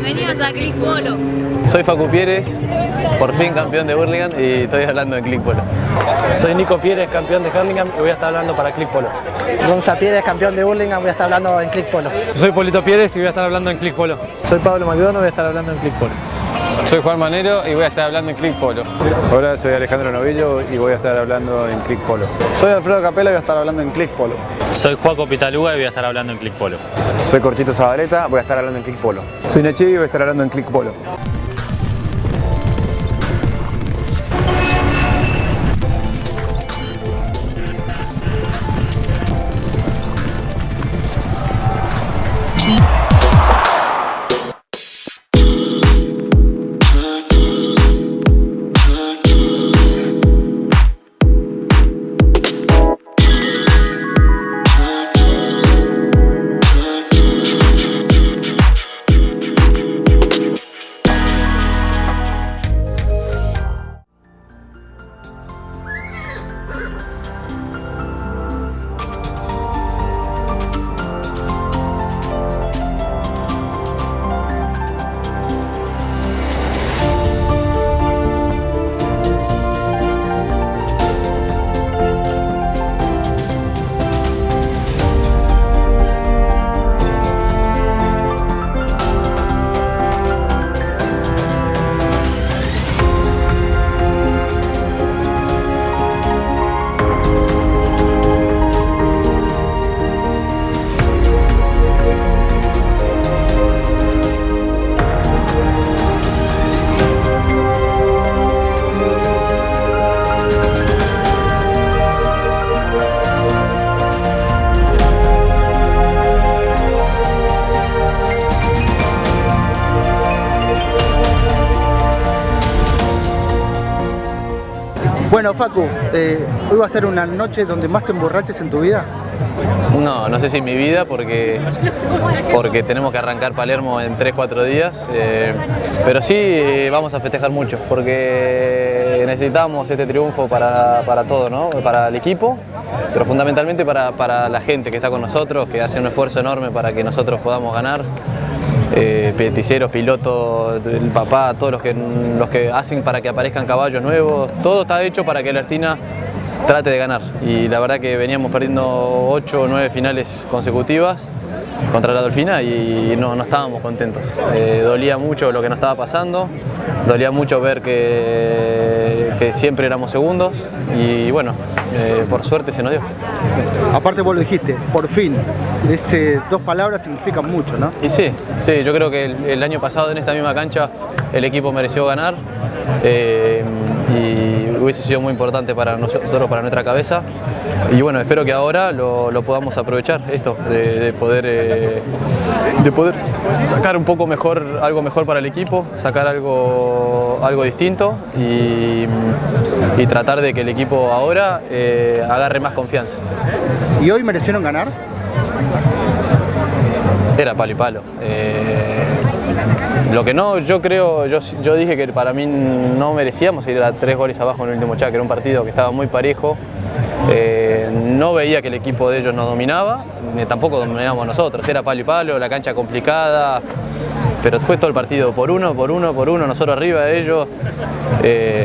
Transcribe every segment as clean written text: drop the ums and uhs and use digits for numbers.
bienvenidos a Click Polo. Soy Facu Pieres, por fin campeón de Hurlingham y estoy hablando en Click Polo. Soy Nico Pieres, campeón de Hurlingham y voy a estar hablando para Click Polo. Gonza Pieres, campeón de Hurlingham, voy a estar hablando en Click Polo. Soy Polito Pieres y voy a estar hablando en Click Polo. Soy Pablo McDonough y voy a estar hablando en Click Polo. Soy Juan Manero y voy a estar hablando en Click Polo. Hola, soy Alejandro Novillo y voy a estar hablando en Click Polo. Soy Alfredo Capela y voy a estar hablando en Click Polo. Soy Juaco Pitaluga y voy a estar hablando en Click Polo. Soy Cortito Zabaleta, voy a estar hablando en Click Polo. Soy Nachi y voy a estar hablando en Click Polo. Bueno, Facu, ¿hoy va a ser una noche donde más te emborraches en tu vida? No sé si en mi vida porque tenemos que arrancar Palermo en 3-4 días, pero sí vamos a festejar mucho porque necesitamos este triunfo para todo, ¿no? Para el equipo, pero fundamentalmente para la gente que está con nosotros, que hace un esfuerzo enorme para que nosotros podamos ganar. Peticeros, pilotos, el papá, todos los que hacen para que aparezcan caballos nuevos, todo está hecho para que la Ertina trate de ganar. Y la verdad que veníamos perdiendo 8 o 9 finales consecutivas contra la Dolfina y no estábamos contentos. Dolía mucho lo que nos estaba pasando, dolía mucho ver que siempre éramos segundos y bueno, por suerte se nos dio. Aparte vos lo dijiste, por fin, dos palabras significan mucho, ¿no? Y sí, yo creo que el año pasado en esta misma cancha el equipo mereció ganar y hubiese sido muy importante para nosotros, para nuestra cabeza. Y bueno, espero que ahora lo podamos aprovechar, esto, de poder sacar un poco mejor, algo mejor para el equipo, sacar algo distinto y tratar de que el equipo ahora agarre más confianza. ¿Y hoy merecieron ganar? Era palo y palo. Lo que no, yo creo, yo dije que para mí no merecíamos ir a 3 goles abajo en el último chat, que era un partido que estaba muy parejo. No veía que el equipo de ellos nos dominaba, ni tampoco dominábamos nosotros. Era palo y palo, la cancha complicada, pero fue todo el partido por uno, nosotros arriba de ellos.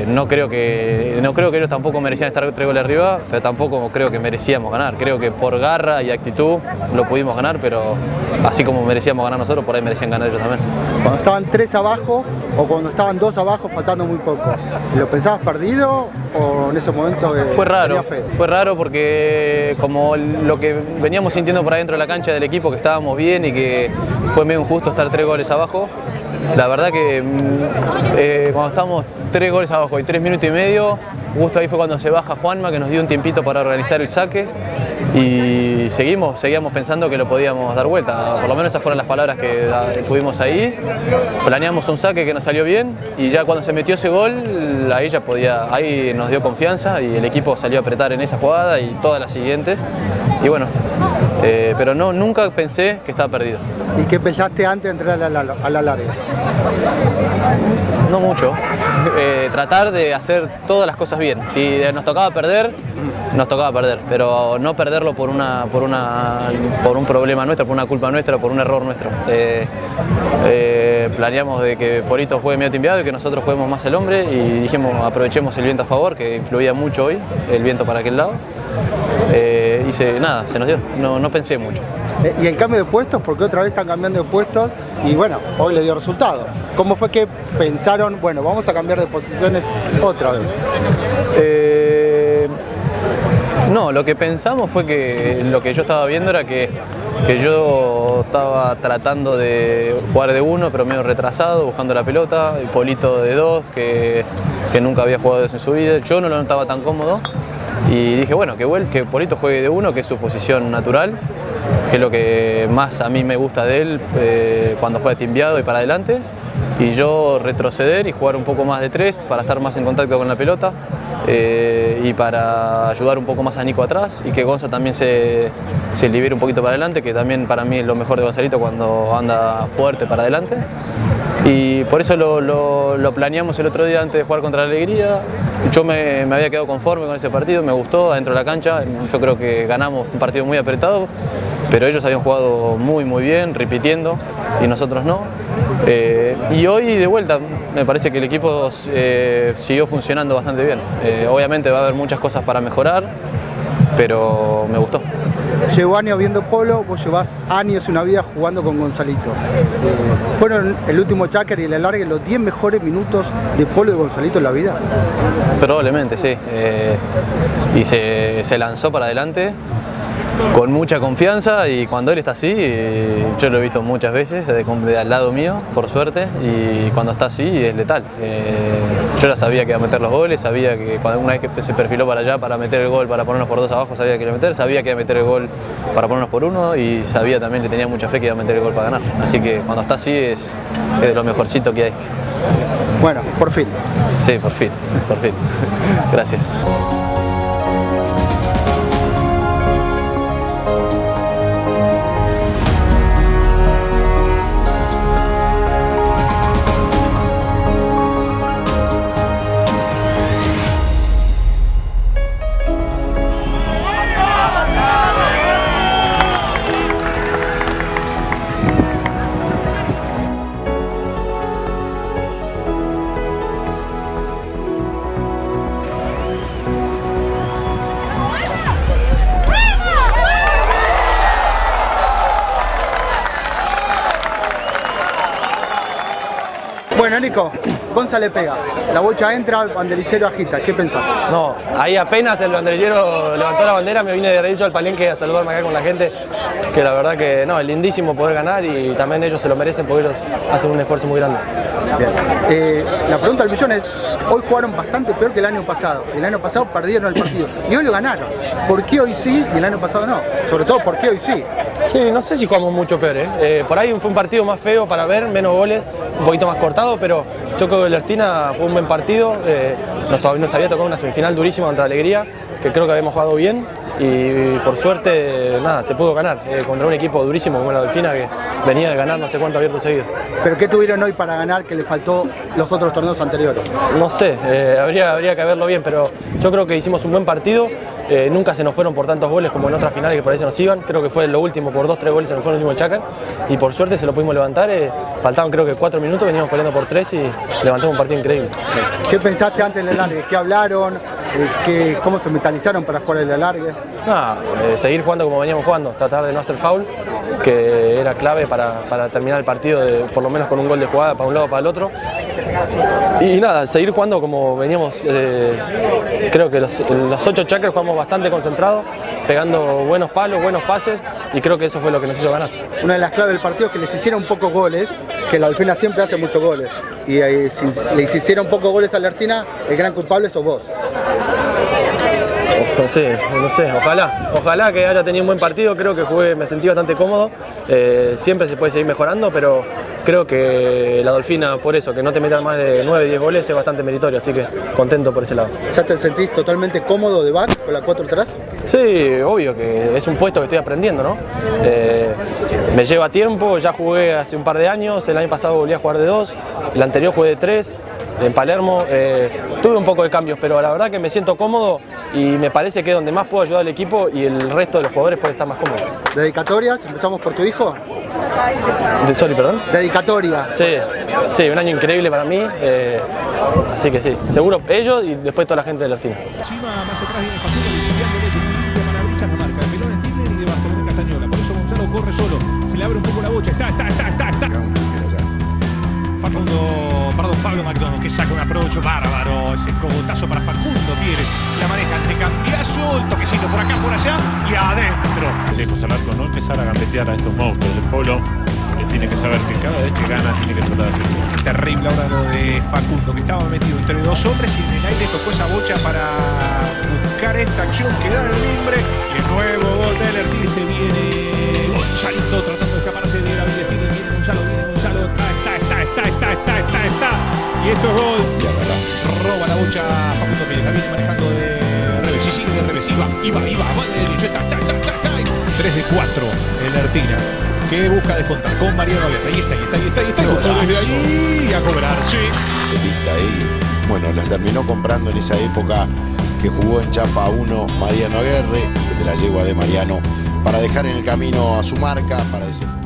No creo que ellos tampoco merecían estar 3 goles arriba, pero tampoco creo que merecíamos ganar. Creo que por garra y actitud lo pudimos ganar, pero así como merecíamos ganar nosotros, por ahí merecían ganar ellos también. Cuando estaban 3 abajo o cuando estaban 2 abajo, faltando muy poco, ¿lo pensabas perdido o en ese momento fue raro porque como lo que veníamos sintiendo por adentro de la cancha del equipo, que estábamos bien y que fue medio injusto estar 3 goles abajo. La verdad que cuando estábamos 3 goles abajo y 3 minutos y medio, justo ahí fue cuando se baja Juanma, que nos dio un tiempito para organizar el saque y seguíamos pensando que lo podíamos dar vuelta. Por lo menos esas fueron las palabras que tuvimos ahí. Planeamos un saque que nos salió bien y ya cuando se metió ese gol, ahí nos dio confianza y el equipo salió a apretar en esa jugada y todas las siguientes. Y bueno, pero nunca pensé que estaba perdido. ¿Y qué pensaste antes de entrar a la larga? No mucho. Tratar de hacer todas las cosas bien. Si nos tocaba perder, nos tocaba perder, pero no perderlo por un problema nuestro, por una culpa nuestra, por un error nuestro. Planeamos de que Polito juegue medio timbiado y que nosotros juguemos más el hombre y dijimos aprovechemos el viento a favor, que influía mucho hoy, el viento para aquel lado. Nada, se nos dio, no pensé mucho. Y el cambio de puestos, porque otra vez están cambiando de puestos y bueno, hoy le dio resultado. ¿Cómo fue que pensaron, bueno, vamos a cambiar de posiciones otra vez? No, lo que pensamos fue que lo que yo estaba viendo era que yo estaba tratando de jugar de uno, pero medio retrasado, buscando la pelota, y Polito de dos, que nunca había jugado eso en su vida. Yo no lo notaba tan cómodo y dije, bueno, que Polito juegue de uno, que es su posición natural, que es lo que más a mí me gusta de él cuando juega timbiado y para adelante, y yo retroceder y jugar un poco más de tres para estar más en contacto con la pelota y para ayudar un poco más a Nico atrás y que Gonza también se libere un poquito para adelante, que también para mí es lo mejor de Gonzalito cuando anda fuerte para adelante. Y por eso lo planeamos el otro día antes de jugar contra la Alegría. Yo me había quedado conforme con ese partido, me gustó adentro de la cancha. Yo creo que ganamos un partido muy apretado, pero ellos habían jugado muy bien, repitiendo, y nosotros no. Y hoy de vuelta me parece que el equipo siguió funcionando bastante bien. Obviamente va a haber muchas cosas para mejorar, pero me gustó. Llevo años viendo polo, vos llevás años y una vida jugando con Gonzalito. ¿Fueron el último Cháquer y el alargue los 10 mejores minutos de polo de Gonzalito en la vida? Probablemente, sí. Y se lanzó para adelante con mucha confianza, y cuando él está así, yo lo he visto muchas veces de al lado mío, por suerte, y cuando está así es letal. Yo ya sabía que iba a meter los goles, sabía que una vez que se perfiló para allá para meter el gol, para ponernos por dos abajo, sabía que iba a meter, sabía que iba a meter el gol para ponernos por uno, y sabía también que tenía mucha fe que iba a meter el gol para ganar. Así que cuando está así es de lo mejorcito que hay. Bueno, por fin. Sí, por fin. Gracias. Bueno, Nico, Gonza le pega, la bocha entra, el banderillero agita, ¿qué pensás? No, ahí apenas el banderillero levantó la bandera, me vine derecho al palenque a saludarme acá con la gente, que la verdad que no, es lindísimo poder ganar y también ellos se lo merecen porque ellos hacen un esfuerzo muy grande. Bien. La pregunta del millón es, hoy jugaron bastante peor que el año pasado. El año pasado perdieron el partido y hoy lo ganaron. ¿Por qué hoy sí y el año pasado no? Sobre todo, ¿por qué hoy sí? Sí, no sé si jugamos mucho peor, por ahí fue un partido más feo para ver, menos goles, un poquito más cortado, pero yo creo que el Ertina fue un buen partido, nos había tocado una semifinal durísima contra Alegría, que creo que habíamos jugado bien y por suerte nada, se pudo ganar contra un equipo durísimo como la Delfina, que venía de ganar no sé cuánto abierto seguido. ¿Pero qué tuvieron hoy para ganar que le faltó los otros torneos anteriores? No sé, habría que verlo bien, pero yo creo que hicimos un buen partido. Nunca se nos fueron por tantos goles como en otras finales que por ahí se nos iban. Creo que fue lo último, por 2-3 goles se nos fue el último Cháquer. Y por suerte se lo pudimos levantar. Faltaban creo que 4 minutos, veníamos peleando por 3 y levantamos un partido increíble. ¿Qué pensaste antes del alargue? ¿Qué hablaron? ¿Cómo se mentalizaron para jugar el alargue? Seguir jugando como veníamos jugando, tratar de no hacer foul, que era clave para terminar el partido, por lo menos con un gol de jugada para un lado o para el otro. Y nada, seguir jugando como veníamos, creo que los 8 Cháquers jugamos bastante concentrados, pegando buenos palos, buenos pases, y creo que eso fue lo que nos hizo ganar. Una de las claves del partido es que les hicieron pocos goles, que la Delfina siempre hace muchos goles, y si les hicieron pocos goles a la Ertina, el gran culpable sos vos. No sé, ojalá que haya tenido un buen partido, creo que me sentí bastante cómodo, siempre se puede seguir mejorando, pero creo que la Delfina, por eso, que no te metan más de 9-10 goles es bastante meritorio, así que contento por ese lado. ¿Ya te sentís totalmente cómodo de back con la 4 atrás? Sí, obvio que es un puesto que estoy aprendiendo, ¿no? Me lleva tiempo, ya jugué hace un par de años, el año pasado volví a jugar de 2, el anterior jugué de 3, en Palermo, tuve un poco de cambios, pero la verdad que me siento cómodo y me parece que es donde más puedo ayudar al equipo y el resto de los jugadores puede estar más cómodo. ¿Dedicatorias? ¿Empezamos por tu hijo? Sorry, perdón. ¿Dedicatoria? Sí, un año increíble para mí, así que sí, seguro ellos y después toda la gente de los teams. Encima, más atrás viene Facundo limpiándole con un limpio maravillas la marca de Pelón Stiller y de Bartolomé Castañola. Por eso Gonzalo corre solo, se le abre un poco la bocha, está. Pablo McDonald que saca un aprovecho bárbaro, ese cogotazo para Facundo Pieres, la maneja entre cambiazo, el toquecito por acá, por allá y adentro. Lejos al arco, no empezar a gambetear a estos monstruos del Polo. Él tiene que saber que cada vez que gana tiene que tratar de hacerlo. Terrible ahora lo de Facundo, que estaba metido entre dos hombres y en el aire tocó esa bocha para buscar esta acción que da el mimbre. Y el nuevo gol del Ertil. Se viene Gonzalito tratando de escaparse de la Villa. Viene Gonzalo, está. Y esto es gol. Roba la bocha Facundo Pérez, la viene manejando de revés. Y sigue de revés, iba, va de derecho, está. 3 de 4 el Ertina, que busca descontar con Mariano Abierta. Ahí está. Desde ahí a cobrar, sí. Bueno, las terminó comprando en esa época que jugó en Chapa 1 Mariano Aguerre, de la yegua de Mariano, para dejar en el camino a su marca, para desenfundar.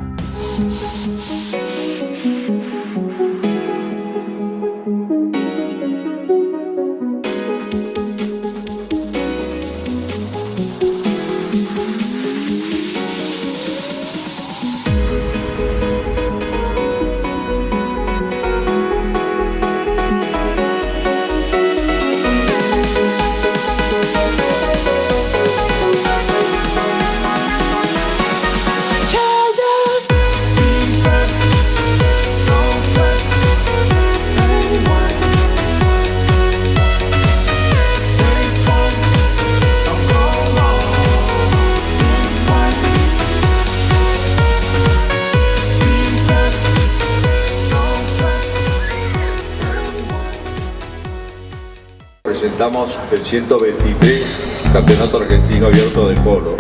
Presentamos el 123 Campeonato Argentino Abierto de Polo.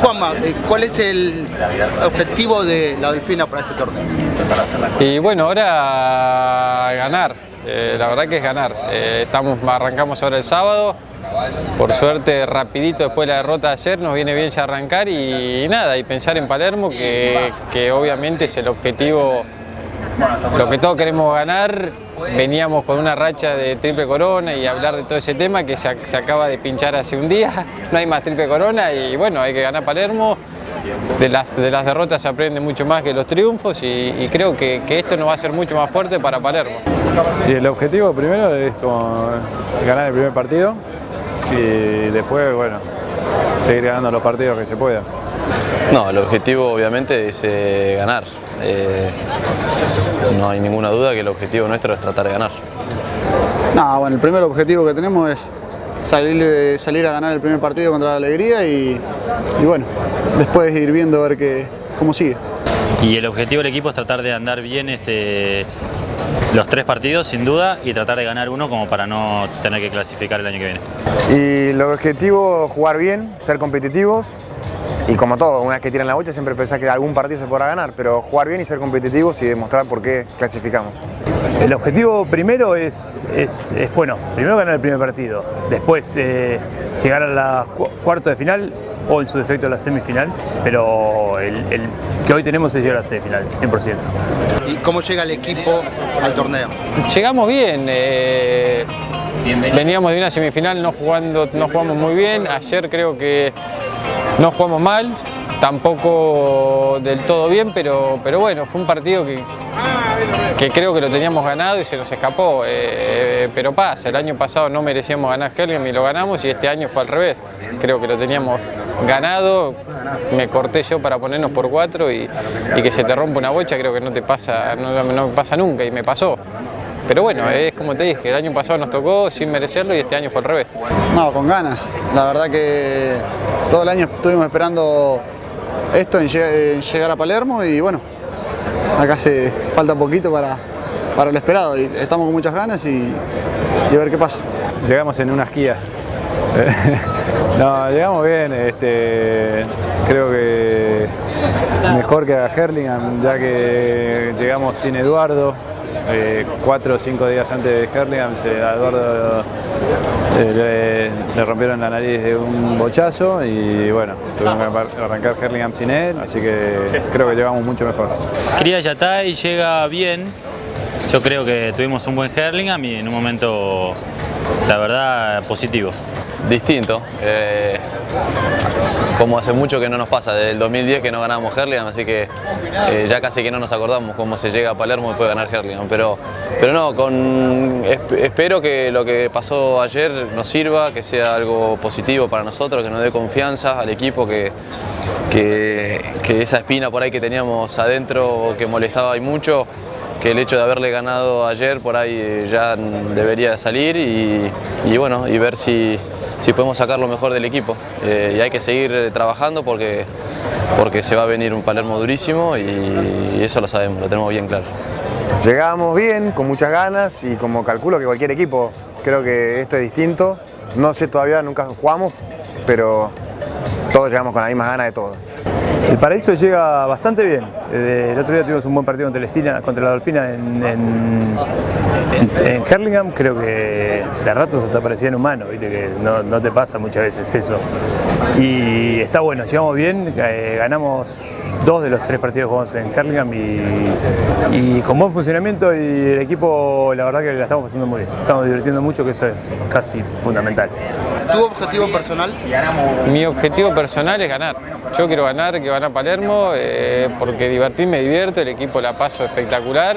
Juanma, ¿cuál es el objetivo de la Delfina para este torneo? Y bueno, ahora ganar, la verdad que es ganar. Arrancamos ahora el sábado, por suerte rapidito después de la derrota de ayer nos viene bien ya arrancar y nada, y pensar en Palermo que obviamente es el objetivo, lo que todos queremos ganar. Veníamos con una racha de triple corona y hablar de todo ese tema que se acaba de pinchar hace un día, no hay más triple corona y bueno, hay que ganar Palermo. De las derrotas se aprende mucho más que los triunfos y creo que esto nos va a hacer mucho más fuerte para Palermo. Y el objetivo primero es ganar el primer partido y después, bueno, seguir ganando los partidos que se puedan. No, el objetivo obviamente es ganar. No hay ninguna duda que el objetivo nuestro es tratar de ganar. No, bueno, el primer objetivo que tenemos es salir a ganar el primer partido contra la Alegría y bueno, después ir viendo a ver cómo sigue. Y el objetivo del equipo es tratar de andar bien los 3 partidos sin duda y tratar de ganar uno como para no tener que clasificar el año que viene. Y el objetivo es jugar bien, ser competitivos. Y como todo, una vez que tiran la bocha siempre pensás que algún partido se podrá ganar, pero jugar bien y ser competitivos y demostrar por qué clasificamos. El objetivo primero es bueno, primero ganar el primer partido, después llegar a la cuarto de final o en su defecto a la semifinal, pero el que hoy tenemos es llegar a la semifinal, 100%. ¿Y cómo llega el equipo al torneo? Llegamos bien, veníamos de una semifinal no jugamos muy bien, ayer creo que no jugamos mal, tampoco del todo bien, pero bueno, fue un partido que creo que lo teníamos ganado y se nos escapó, pero pasa, el año pasado no merecíamos ganar Helgem y lo ganamos y este año fue al revés, creo que lo teníamos ganado, me corté yo para ponernos por 4 y que se te rompa una bocha creo que no me pasa nunca y me pasó. pero bueno, es como te dije, el año pasado nos tocó sin merecerlo y este año fue al revés. No, con ganas. La verdad que todo el año estuvimos esperando esto en llegar a Palermo y bueno, acá falta poquito para lo esperado y estamos con muchas ganas y a ver qué pasa. Llegamos en una esquía. No, llegamos bien, creo que mejor que a Hurlingham, ya que llegamos sin Eduardo, 4 o 5 días antes de Hurlingham, a Eduardo le rompieron la nariz de un bochazo y bueno, tuvimos que arrancar Hurlingham sin él, así que creo que llegamos mucho mejor. Cría Yatay llega bien, yo creo que tuvimos un buen Hurlingham y en un momento, la verdad, positivo. Distinto, como hace mucho que no nos pasa, desde el 2010 que no ganábamos Hurlingham, así que ya casi que no nos acordamos cómo se llega a Palermo después de ganar Hurlingham, pero no, espero que lo que pasó ayer nos sirva, que sea algo positivo para nosotros, que nos dé confianza al equipo, que esa espina por ahí que teníamos adentro que molestaba y mucho, que el hecho de haberle ganado ayer por ahí ya debería salir y bueno, y ver si podemos sacar lo mejor del equipo. Y hay que seguir trabajando porque se va a venir un Palermo durísimo y eso lo sabemos, lo tenemos bien claro. Llegamos bien, con muchas ganas y como calculo que cualquier equipo, creo que esto es distinto. No sé todavía, nunca jugamos, pero todos llegamos con las mismas ganas de todo. El Paraíso llega bastante bien. El otro día tuvimos un buen partido contra la Dolfina en Hurlingham. Creo que de ratos hasta parecían humanos, ¿viste? Que no te pasa muchas veces eso. Y está bueno, llegamos bien, ganamos 2 de los 3 partidos que jugamos en Hurlingham y con buen funcionamiento y el equipo la verdad que la estamos pasando muy bien. Estamos divirtiendo mucho, que eso es casi fundamental. ¿Tu objetivo personal? Mi objetivo personal es ganar. Yo quiero ganar, que ganar Palermo, porque divertirme me divierte, el equipo la paso espectacular,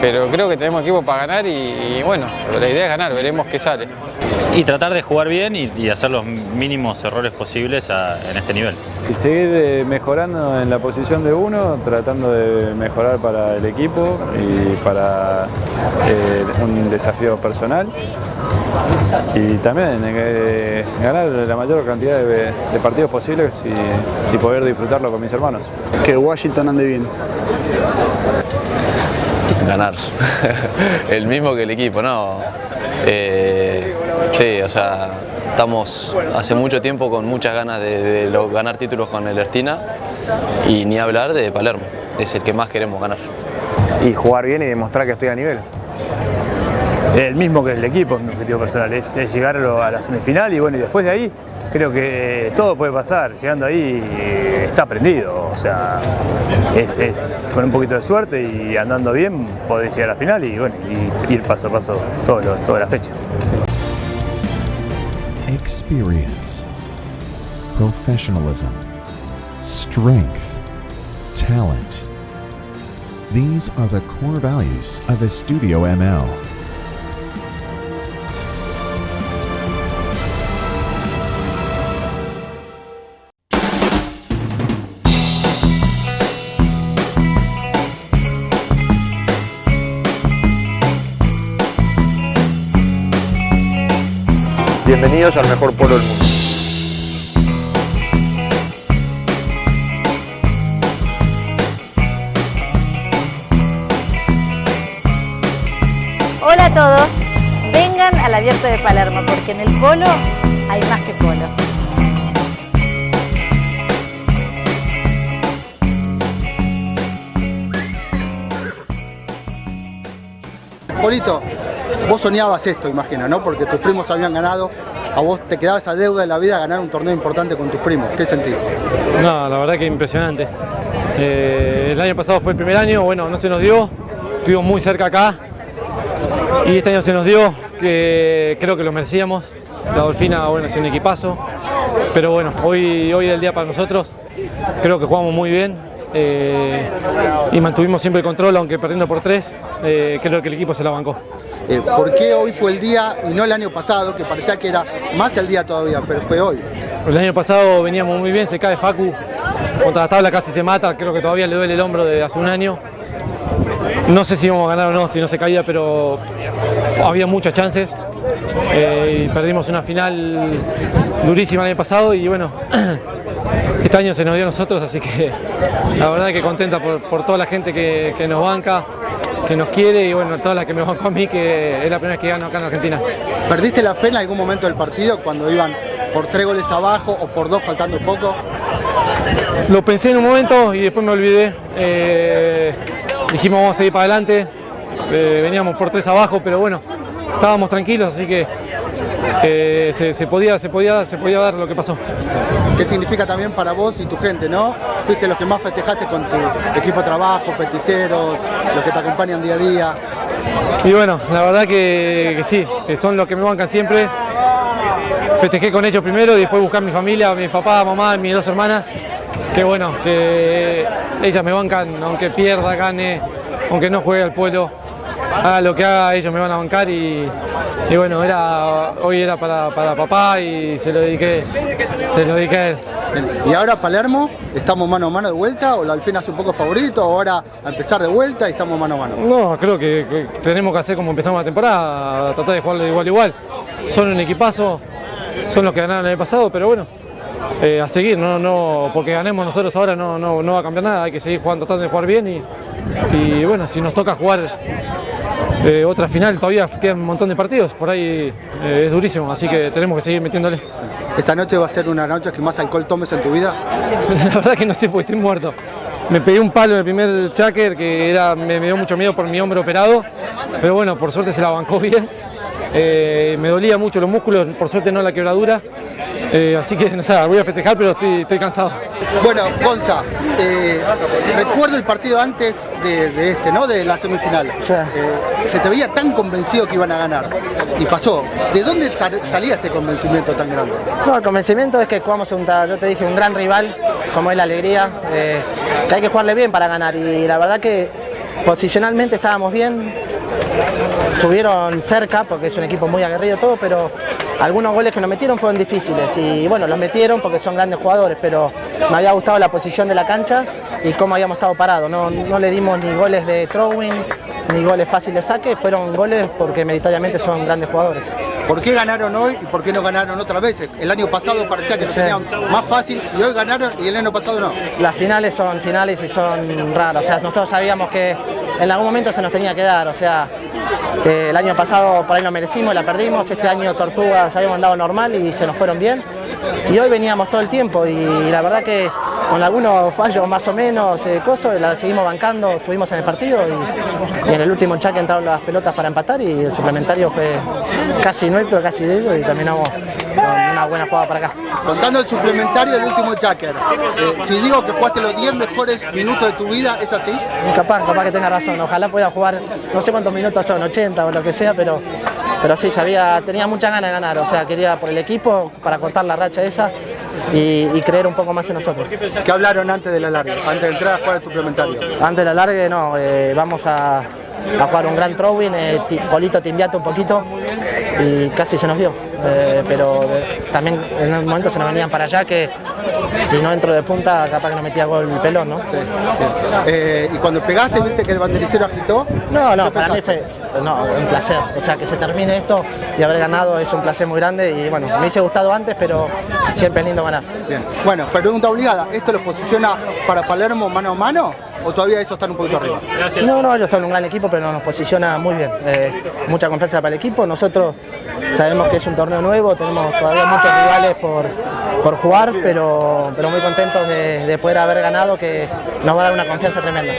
pero creo que tenemos equipo para ganar y bueno, la idea es ganar, veremos qué sale. Y tratar de jugar bien y hacer los mínimos errores posibles en este nivel. Y seguir mejorando en la posición de uno, tratando de mejorar para el equipo y para un desafío personal. Y también ganar la mayor cantidad de partidos posibles y poder disfrutarlo con mis hermanos. Que Washington ande bien. Ganar. El mismo que el equipo, ¿no? Sí, o sea, estamos hace mucho tiempo con muchas ganas de ganar títulos con el Ertina y ni hablar de Palermo, es el que más queremos ganar. Y jugar bien y demostrar que estoy a nivel. El mismo que el equipo, mi objetivo personal, es llegar a la semifinal y bueno, y después de ahí creo que todo puede pasar, llegando ahí está aprendido, o sea, es con un poquito de suerte y andando bien podés llegar a la final y bueno, y ir paso a paso todas las fechas. Experience, professionalism, strength, talent. These are the core values of Estudio ML. Bienvenidos al mejor polo del mundo. Hola a todos, vengan al Abierto de Palermo porque en el polo hay más que polo. Polito, vos soñabas esto, imagino, ¿no? Porque tus primos habían ganado, a vos te quedaba esa deuda de la vida, ganar un torneo importante con tus primos. ¿Qué sentís? No, la verdad que impresionante. El año pasado fue el primer año, bueno, no se nos dio, estuvimos muy cerca acá y este año se nos dio, que creo que lo merecíamos. La Dolfina, bueno, es un equipazo, pero bueno, hoy es el día para nosotros, creo que jugamos muy bien. Y mantuvimos siempre el control, aunque perdiendo por 3, creo que el equipo se la bancó. ¿Por qué hoy fue el día y no el año pasado, que parecía que era más el día todavía, pero fue hoy? El año pasado veníamos muy bien, se cae Facu, contra la tabla casi se mata, creo que todavía le duele el hombro de hace un año. No sé si íbamos a ganar o no, si no se caía, pero había muchas chances. Y perdimos una final durísima el año pasado y bueno, este año se nos dio a nosotros, así que la verdad que contenta por toda la gente que nos banca, que nos quiere y bueno, toda la que me bancó a mí, que es la primera vez que gano acá en Argentina. ¿Perdiste la fe en algún momento del partido cuando iban por 3 goles abajo o por 2 faltando poco? Lo pensé en un momento y después me olvidé. Dijimos vamos a seguir para adelante, veníamos por 3 abajo, pero bueno, estábamos tranquilos, así que se podía dar lo que pasó. ¿Qué significa también para vos y tu gente, no? Fuiste los que más festejaste con tu equipo de trabajo, peticeros, los que te acompañan día a día. Y bueno, la verdad que sí, que son los que me bancan siempre. Festejé con ellos primero y después buscar a mi familia, a mi papá, mamá, mis 2 hermanas. Que bueno, que ellas me bancan, aunque pierda, gane, aunque no juegue al pueblo, haga lo que haga, ellos me van a bancar y bueno, hoy era para papá y se lo dediqué a él. Y ahora Palermo, ¿estamos mano a mano de vuelta o al fin hace un poco favorito o ahora a empezar de vuelta y estamos mano a mano? No, creo que tenemos que hacer como empezamos la temporada, tratar de jugarlo igual. Son un equipazo, son los que ganaron el año pasado, pero bueno, a seguir, no porque ganemos nosotros ahora no va a cambiar nada, hay que seguir jugando, tratando de jugar bien y bueno, si nos toca jugar otra final, todavía quedan un montón de partidos, por ahí es durísimo, así que tenemos que seguir metiéndole. ¿Esta noche va a ser una noche que más alcohol tomes en tu vida? La verdad que no sé, porque estoy muerto. Me pegué un palo en el primer cháquer que me dio mucho miedo por mi hombro operado, pero bueno, por suerte se la bancó bien. Me dolía mucho los músculos, por suerte no la quebradura. Así que no sé, voy a festejar, pero estoy cansado. Bueno, Gonza, recuerdo el partido antes de este, ¿no? De la semifinal. Sí. Se te veía tan convencido que iban a ganar. Y pasó. ¿De dónde salía este convencimiento tan grande? No, el convencimiento es que jugamos yo te dije, un gran rival, como es la Alegría, que hay que jugarle bien para ganar. Y la verdad que posicionalmente estábamos bien. Estuvieron cerca porque es un equipo muy aguerrido todo, pero algunos goles que nos metieron fueron difíciles y bueno, los metieron porque son grandes jugadores, pero me había gustado la posición de la cancha y cómo habíamos estado parados. No le dimos ni goles de throwing ni goles fáciles de saque, fueron goles porque meritoriamente son grandes jugadores. ¿Por qué ganaron hoy y por qué no ganaron otras veces? El año pasado parecía que lo tenían más fácil y hoy ganaron y el año pasado no. Las finales son finales y son raras, o sea, nosotros sabíamos que en algún momento se nos tenía que dar, o sea, el año pasado por ahí lo merecimos, la perdimos, este año Tortugas habíamos andado normal y se nos fueron bien. Y hoy veníamos todo el tiempo y la verdad que con algunos fallos más o menos, la seguimos bancando, estuvimos en el partido y en el último chaque entraron las pelotas para empatar y el suplementario fue casi nuestro, casi de ellos y terminamos con una buena jugada para acá. Contando el suplementario del último chacker, si digo que jugaste los 10 mejores minutos de tu vida, ¿es así? Capaz que tenga razón, ojalá pueda jugar, no sé cuántos minutos son, 80 o lo que sea, pero sí, tenía muchas ganas de ganar, o sea, quería por el equipo, para cortar la racha esa y creer un poco más en nosotros. ¿Qué hablaron antes de la larga, antes de entrar a jugar el suplementario? Antes de la larga, no, vamos a jugar un gran throwing, Polito timbiato un poquito y casi se nos dio, pero también en un momento se nos venían para allá que si no entro de punta capaz que no metía gol el pelón, ¿no? Sí. ¿Y cuando pegaste viste que el bandericero agitó? No, para mí fue un placer, o sea que se termine esto y haber ganado es un placer muy grande y bueno, me hubiese gustado antes, pero siempre es lindo ganar. Bien. Bueno, pregunta obligada, ¿esto los posiciona para Palermo mano a mano o todavía eso están un poquito arriba? No, ellos son un gran equipo, pero nos posiciona muy bien, mucha confianza para el equipo, nosotros sabemos que es un torneo nuevo, tenemos todavía muchos rivales por jugar, pero muy contentos de poder haber ganado, que nos va a dar una confianza tremenda.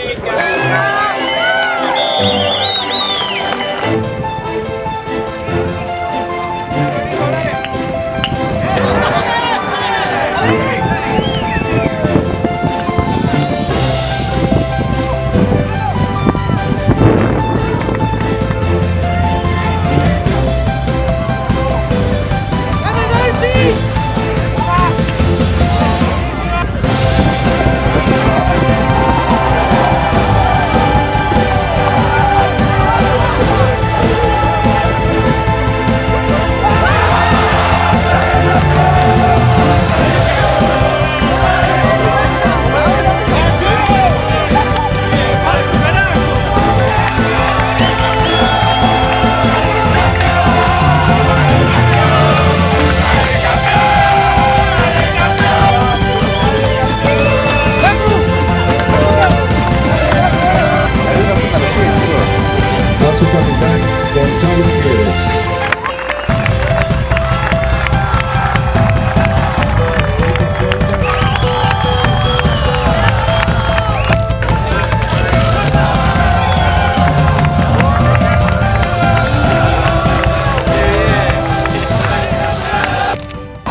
su capitán Gonzalo Pérez.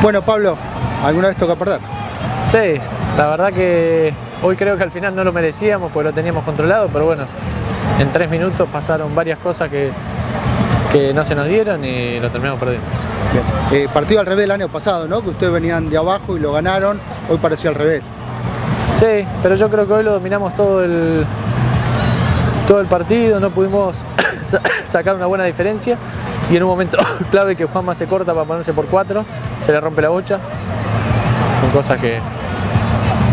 Bueno, Pablo, ¿alguna vez toca perder? Sí, la verdad que hoy creo que al final no lo merecíamos porque lo teníamos controlado, pero bueno, en 3 minutos pasaron varias cosas que no se nos dieron y lo terminamos perdiendo. Bien. Partido al revés del año pasado, ¿no? Que ustedes venían de abajo y lo ganaron, hoy pareció al revés. Sí, pero yo creo que hoy lo dominamos todo el partido, no pudimos sacar una buena diferencia y en un momento clave que Juanma se corta para ponerse por 4, se le rompe la bocha. Son cosas que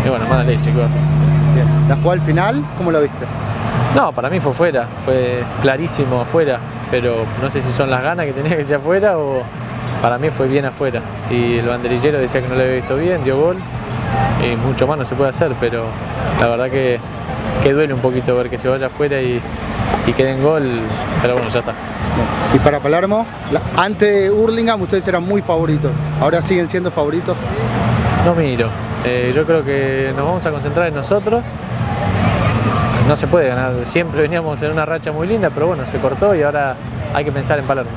bueno, mala leche, ¿qué vas a hacer? Bien. ¿La jugada al final, cómo la viste? No, para mí fue fuera, fue clarísimo afuera, pero no sé si son las ganas que tenía que ser afuera o para mí fue bien afuera. Y el banderillero decía que no lo había visto bien, dio gol y mucho más no se puede hacer, pero la verdad que duele un poquito ver que se vaya afuera y quede en gol, pero bueno, ya está. Y para Palermo, antes de Hurlingham ustedes eran muy favoritos, ahora siguen siendo favoritos. No miro, yo creo que nos vamos a concentrar en nosotros. No se puede ganar, siempre veníamos en una racha muy linda, pero bueno, se cortó y ahora hay que pensar en Palermo.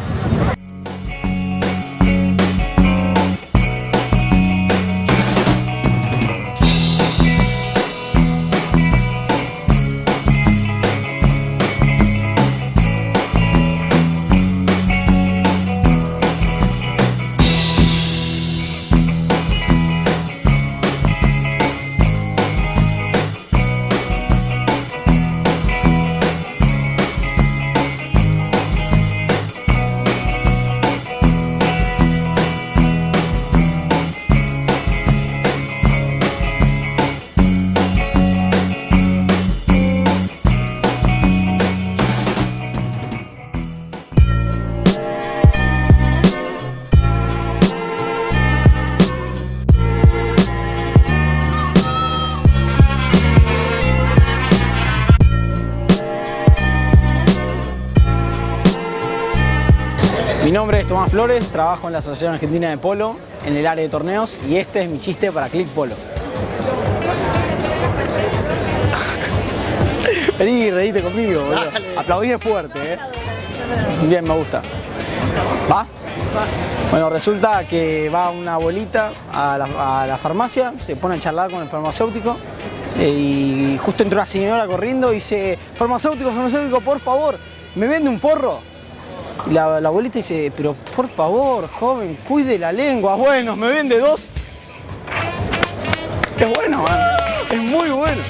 Mi nombre es Tomás Flores, trabajo en la Asociación Argentina de Polo, en el área de torneos, y este es mi chiste para Click Polo. Vení, reíte conmigo, boludo. Aplaudíme fuerte, Bien, me gusta. ¿Va? Bueno, resulta que va una abuelita a la farmacia, se pone a charlar con el farmacéutico y justo entró una señora corriendo y dice: farmacéutico, por favor, ¿me vende un forro? Y la abuelita dice: pero por favor, joven, cuide la lengua. Bueno, ¿me vende 2? Es bueno, man. Es muy bueno.